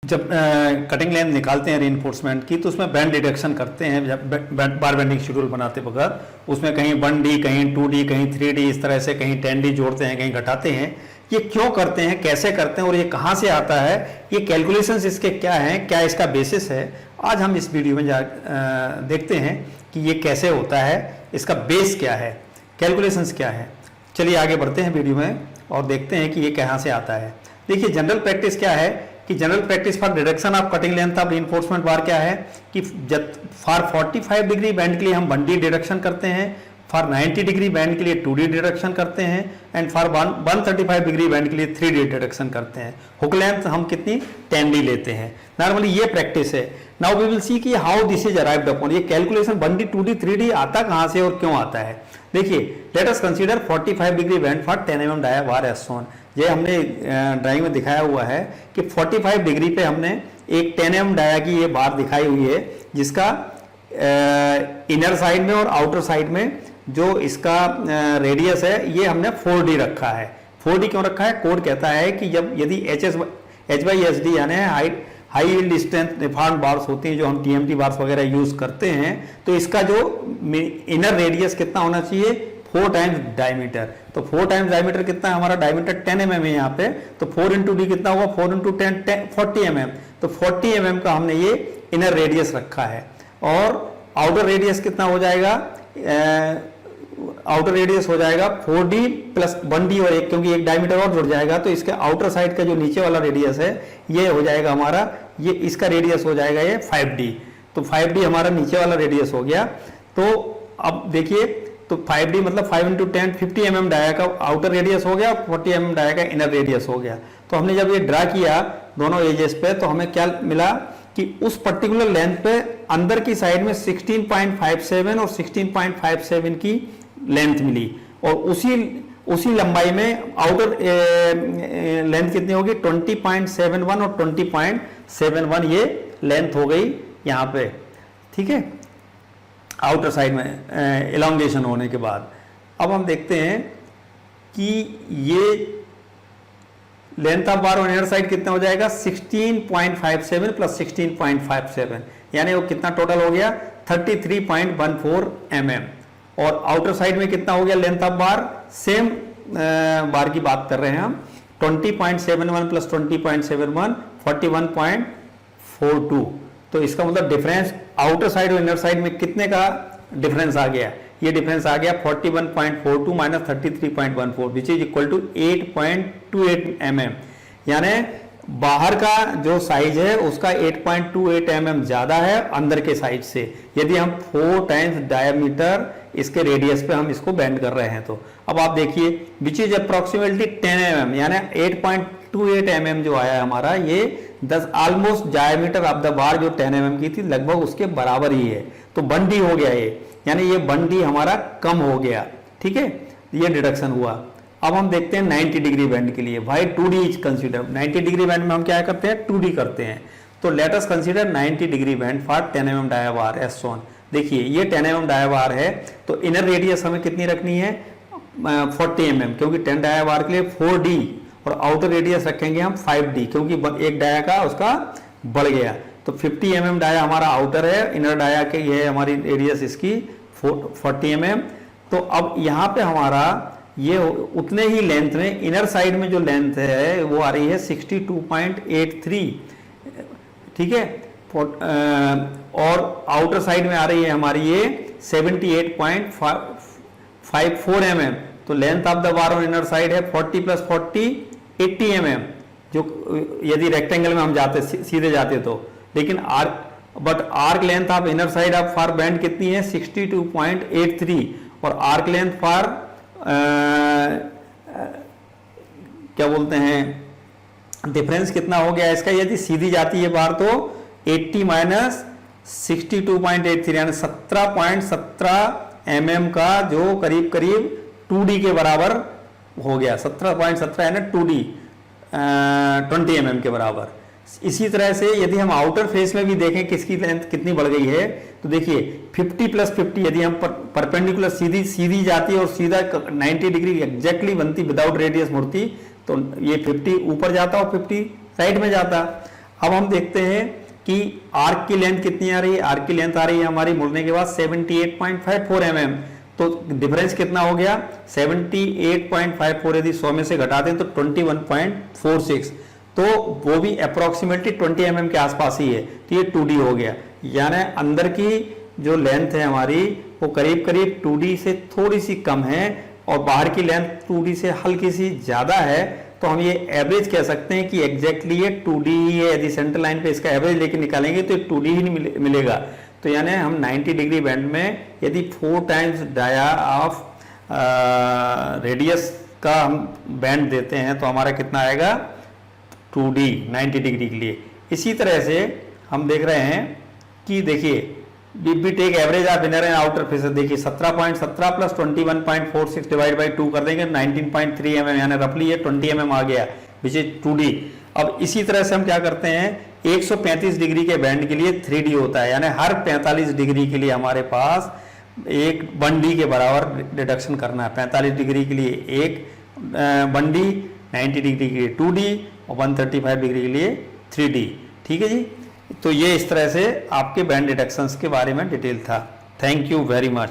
जब cutting length निकालते हैं रीइंफोर्समेंट की तो उसमें बैंड डिडक्शन करते हैं। जब बार बेंडिंग शेड्यूल बनाते वक्त उसमें कहीं 1D कहीं 2D कहीं 3D इस तरह से कहीं 10D जोड़ते हैं, कहीं घटाते हैं। ये क्यों करते हैं, कैसे करते हैं और ये कहाँ से आता है, ये कैलकुलेशंस इसके क्या हैं, क्या इसका बेसिस है, आज हम इस वीडियो में देखते हैं कि ये कैसे होता है, इसका बेस क्या है, कैलकुलेशंस क्या है। चलिए आगे बढ़ते हैं वीडियो में और देखते हैं कि ये कहाँ से आता है। देखिए जनरल प्रैक्टिस क्या है कि general practice for deduction of cutting length of reinforcement bar क्या है कि फॉर 45 डिग्री बैंड के लिए हम 1D डिडक्शन करते हैं, फॉर 90 डिग्री बैंड के लिए 2D डिडक्शन करते हैं एंड फॉर 135 डिग्री बैंड के लिए 3D डिडक्शन करते हैं। हुक लेंथ हम कितनी 10D लेते हैं। नॉर्मली ये प्रैक्टिस है। नाउ वी विल सी कि how this is arrived upon. ये कैलकुलेशन 1D 2D 3D आता कहाँ से और क्यों आता है। देखिए let us consider 45 degree bend for 10 mm dia bar as shown. ये हमने ड्राइंग में दिखाया हुआ है कि 45 डिग्री पे हमने एक 10 mm डाया की ये बार दिखाई हुई है, जिसका इनर साइड में और आउटर साइड में जो इसका रेडियस है ये हमने 4D रखा है। 4D क्यों रखा है, कोड कहता है कि जब यदि HSD यानी high yield strength reform bars होती हैं जो हम TMT बार्स वगैरह यूज करते हैं, तो इसका जो इनर रेडियस कितना होना चाहिए 4 टाइम्स डायमीटर। तो 4 टाइम्स डायमीटर कितना है हमारा, डायमीटर 10 mm है यहाँ पे, तो 4 इंटू डी कितना होगा 4 इंटू 10 40 mm। तो 40 mm का हमने ये इनर रेडियस रखा है। और आउटर रेडियस कितना हो जाएगा, आउटर रेडियस हो जाएगा 4D प्लस 1D और एक, क्योंकि एक डायमीटर और जुड़ जाएगा तो इसके आउटर साइड का जो नीचे वाला रेडियस है ये हो जाएगा हमारा, ये इसका रेडियस हो जाएगा ये 5D। तो 5D हमारा नीचे वाला रेडियस हो गया। तो अब देखिए तो 5D मतलब 5 इंटू 10 50 mm डाया का आउटर रेडियस हो गया, 40 mm डाया का इनर रेडियस हो गया। तो हमने जब ये ड्रा किया दोनों एजेस पे तो हमें क्या मिला कि उस पर्टिकुलर लेंथ पे अंदर की साइड में 16.57 और 16.57 की लेंथ मिली और उसी लंबाई में आउटर लेंथ कितनी होगी 20.71 और 20.71 ये लेंथ हो गई यहाँ पे, ठीक है, आउटर साइड में एलोंगेशन होने के बाद। अब हम देखते हैं कि ये लेंथ ऑफ बार और इनर साइड कितना हो जाएगा 16.57 प्लस 16.57 यानी वो कितना टोटल हो गया 33.14 mm। और आउटर साइड में कितना हो गया लेंथ ऑफ बार, सेम बार की बात कर रहे हैं हम, 20.71 प्लस 20.71 41.42। तो इसका मतलब डिफरेंस आउटर साइड और इनर साइड में कितने का डिफरेंस आ गया, ये डिफरेंस आ गया 41.42 minus 33.14 which is equal to 8.28 mm। यानी बाहर का जो साइज है उसका 8.28 mm ज्यादा है अंदर के साइज से, यदि हम 4 टाइम्स डायमीटर इसके रेडियस पे हम इसको बेंड कर रहे हैं। तो अब आप देखिए विच इज अप्रोक्सीमेटली 10 mm यानी 8.28 mm जो आया हमारा, ये 10 almost diameter of the bar जो 10 mm की थी लगभग उसके बराबर ही है। तो 1D हो गया ये, यानी ये 1D हमारा कम हो गया, ठीक है, ये डिडक्शन हुआ। अब हम देखते हैं 90 डिग्री बैंड के लिए, भाई 2D is consider. 90 degree band में हम क्या करते हैं 2D करते हैं। तो let us consider 90 degree bend for 10 mm dia bar as shown. देखिए ये 10 mm डाया बार है तो इनर रेडियस हमें कितनी रखनी है 40 mm, क्योंकि 10 डाया बार के लिए 4D और आउटर रेडियस रखेंगे हम 5D क्योंकि एक डाया का उसका बढ़ गया। तो 50 mm डाया हमारा आउटर है, इनर डाया के ये है हमारी रेडियस इसकी 40 mm। तो अब यहाँ पे हमारा ये उतने ही लेंथ में इनर साइड में जो लेंथ है वो आ रही है 62.83, ठीक है, और आउटर साइड में आ रही है हमारी ये 78.54 mm। तो length of the bar on inner side है 40 प्लस 40 80 mm, जो यदि रेक्टेंगल में हम जाते सीधे जाते तो, लेकिन arc length of inner side of far band कितनी है 62.83 और आर्क लेंथ फार क्या बोलते हैं डिफरेंस कितना हो गया इसका, यदि सीधी जाती है बार तो 80 माइनस 62.83 यानी 17.17 mm का जो करीब करीब 2D के बराबर हो गया। 17.17 यानी 2D 20 mm के बराबर। इसी तरह से यदि हम आउटर फेस में भी देखें किसकी लेंथ कितनी बढ़ गई है तो देखिए 50 प्लस 50 यदि हम परपेंडिकुलर सीधी जाती है और सीधा 90 डिग्री एग्जैक्टली बनती विदाउट रेडियस मुड़ती तो ये 50 ऊपर जाता और 50 साइड में जाता। अब हम देखते हैं कि आर्क की लेंथ कितनी आ रही है। आर्क की लेंथ आ रही है हमारी मुड़ने के बाद 78.54 mm। तो डिफरेंस कितना हो गया, 78.54 यदि 100 में से घटा दें तो 21.46, तो वो भी अप्रोक्सीमेटली 20 mm के आसपास ही है। तो ये 2D हो गया, यानी अंदर की जो लेंथ है हमारी वो करीब करीब 2D से थोड़ी सी कम है और बाहर की लेंथ 2D से हल्की सी ज्यादा है। तो हम ये एवरेज कह सकते हैं कि एग्जैक्टली ये 2D ही है। यदि सेंटर लाइन पे इसका एवरेज लेके निकालेंगे तो 2D ही मिलेगा। तो यानी हम 90 डिग्री बैंड में यदि 4 टाइम्स डाया ऑफ रेडियस का हम बैंड देते हैं तो हमारा कितना आएगा, 2D 90 डिग्री के लिए। इसी तरह से हम देख रहे हैं कि देखिए we take average of inner and outer faces, देखिए 17.17 प्लस 21.46 डिवाइड बाई 2 कर देंगे 19.3 mm, यानी रफली ये 20 mm आ गया विच इज 2D। अब इसी तरह से हम क्या करते हैं, 135 डिग्री के बैंड के लिए 3D होता है, यानी हर 45 डिग्री के लिए हमारे पास एक 1D के बराबर डिडक्शन करना है। 45 डिग्री के लिए एक 1D, 90 डिग्री के लिए 2D और 135 डिग्री के लिए 3D। ठीक है जी। तो ये इस तरह से आपके बैंड डिडक्शंस के बारे में डिटेल था। Thank you very much.